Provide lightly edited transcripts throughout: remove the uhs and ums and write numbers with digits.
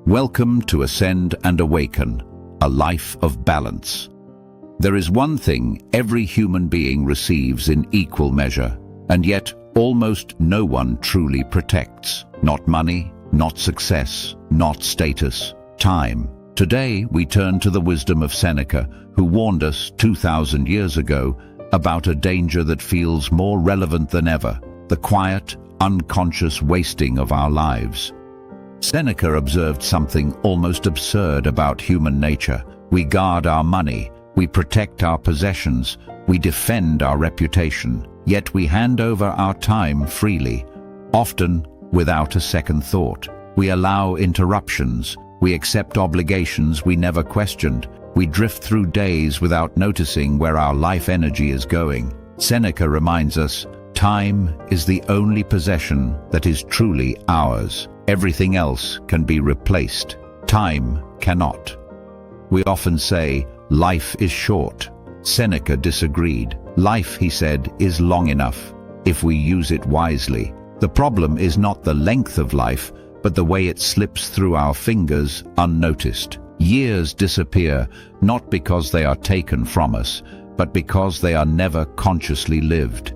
Welcome to Ascend and Awaken, a life of balance. There is one thing every human being receives in equal measure, and yet almost no one truly protects. Not money, not success, not status, time. Today we turn to the wisdom of Seneca, who warned us 2,000 years ago about a danger that feels more relevant than ever: the quiet, unconscious wasting of our lives. Seneca observed something almost absurd about human nature. We guard our money, we protect our possessions, we defend our reputation, yet we hand over our time freely, often without a second thought. We allow interruptions, we accept obligations we never questioned, we drift through days without noticing where our life energy is going. Seneca reminds us, time is the only possession that is truly ours. Everything else can be replaced. Time cannot. We often say, life is short. Seneca disagreed. Life, he said, is long enough if we use it wisely. The problem is not the length of life, but the way it slips through our fingers unnoticed. Years disappear not because they are taken from us, but because they are never consciously lived.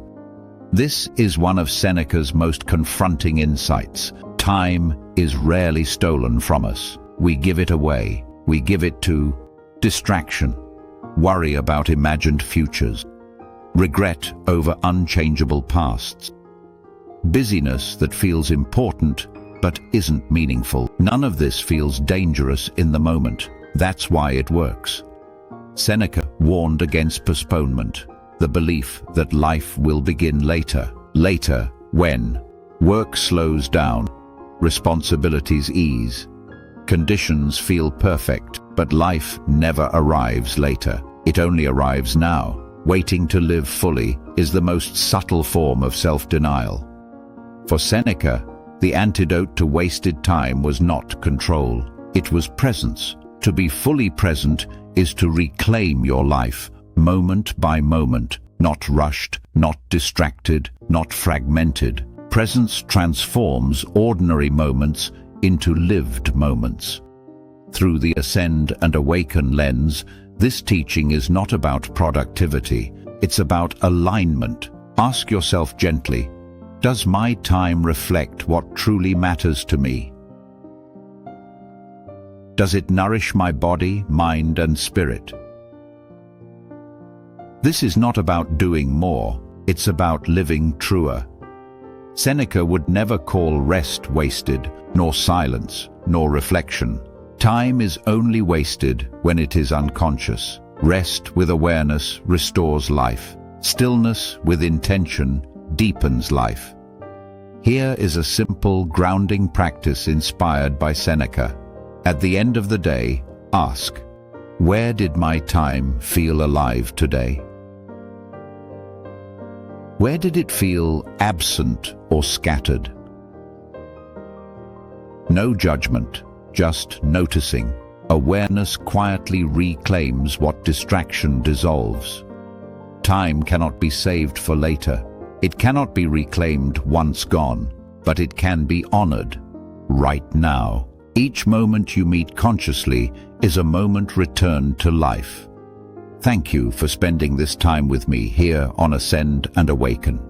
This is one of Seneca's most confronting insights. Time is rarely stolen from us. We give it away. We give it to distraction, worry about imagined futures, regret over unchangeable pasts, busyness that feels important but isn't meaningful. None of this feels dangerous in the moment. That's why it works. Seneca warned against postponement, the belief that life will begin later. Later, when work slows down, responsibilities ease, conditions feel perfect, but life never arrives later. It only arrives now. Waiting to live fully is the most subtle form of self-denial. For Seneca, the antidote to wasted time was not control. It was presence. To be fully present is to reclaim your life, moment by moment, not rushed, not distracted, not fragmented. Presence transforms ordinary moments into lived moments. Through the Ascend and Awaken lens, this teaching is not about productivity, it's about alignment. Ask yourself gently, does my time reflect what truly matters to me? Does it nourish my body, mind, and spirit? This is not about doing more, it's about living truer. Seneca would never call rest wasted, nor silence, nor reflection. Time is only wasted when it is unconscious. Rest with awareness restores life. Stillness with intention deepens life. Here is a simple, grounding practice inspired by Seneca. At the end of the day, ask, where did my time feel alive today? Where did it feel absent or scattered? No judgment, just noticing. Awareness quietly reclaims what distraction dissolves. Time cannot be saved for later. It cannot be reclaimed once gone, but it can be honored right now. Each moment you meet consciously is a moment returned to life. Thank you for spending this time with me here on Ascend and Awaken.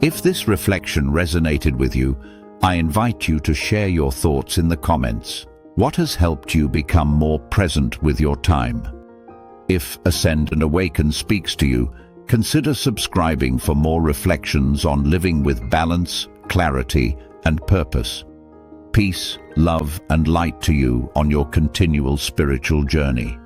If this reflection resonated with you, I invite you to share your thoughts in the comments. What has helped you become more present with your time? If Ascend and Awaken speaks to you, consider subscribing for more reflections on living with balance, clarity, and purpose. Peace, love, and light to you on your continual spiritual journey.